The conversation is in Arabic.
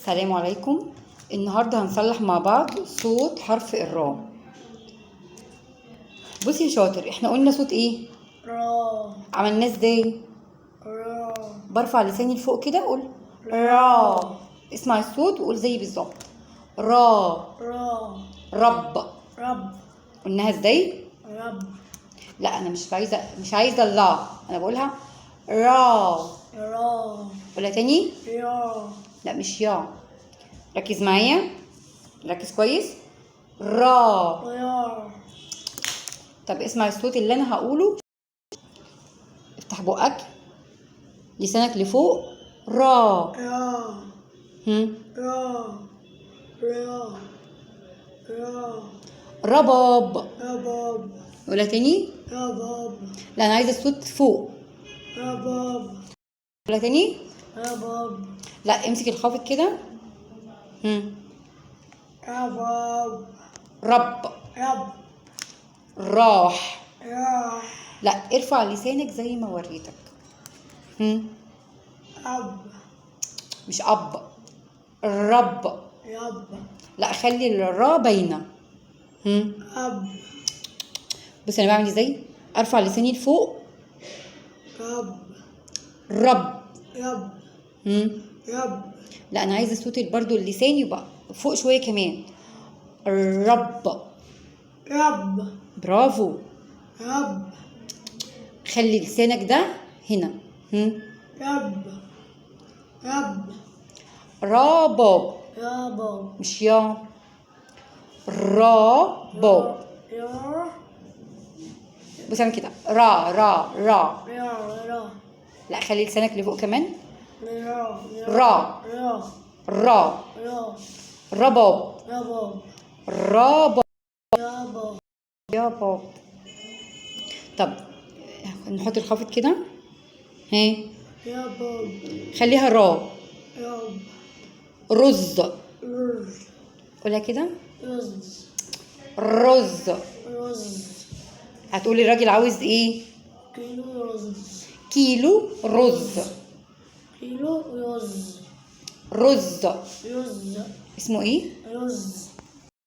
السلام عليكم. النهارده هنصلح مع بعض صوت حرف الراء. بصي يا شاطر، احنا قلنا صوت ايه؟ را. عملناه ازاي؟ را. برفع لساني لفوق كده اقول را. اسمع الصوت وقول زي بالظبط. را. را. رب. رب. قلناها ازاي؟ رب. لا انا مش عايزه لا، انا بقولها را. را. قولها تاني. يا. لا مش يا، ركز معايا، ركز كويس. را. يا. طب اسمع الصوت اللي انا هقوله. افتح بقك، لسانك لفوق. را. يا. هم. را. را. را. رباب. رباب. قولها تاني. رباب. لا انا عايزه الصوت فوق. رباب. قولها تاني. رباب. لا امسك الخافض كده. هم. رباب. رب. رب. راح. راح. لا ارفع لسانك زي ما وريتك. هم. أب. مش اب، الرب. يب. لا خلي الراء باينه. هم. أب. بص انا بعمل ازاي، ارفع لساني لفوق. رب. رب. يب. هم. يب. لا انا عايزه صوت برضو اللسان يبقى فوق شويه كمان. الرب. رب. برافو. رب. خلي لسانك ده هنا. هم. رب. رب. راباب. رباب. مش يا، راباب. يا. بص اعمل كده، را را را. يا. را. لا خلي لسانك لفوق كمان. را. را. را. را. را. رباب. رباب. راباب. رباب. ياباب. طب نحط الخافض كده. ها، رباب. خليها را. رب. رز. رز. قولها كده. رز. رز. رز. هتقولي الراجل عاوز ايه؟ كيلو رز. كيلو رز. كيلو رز. رز. رز. اسمه ايه؟ رز.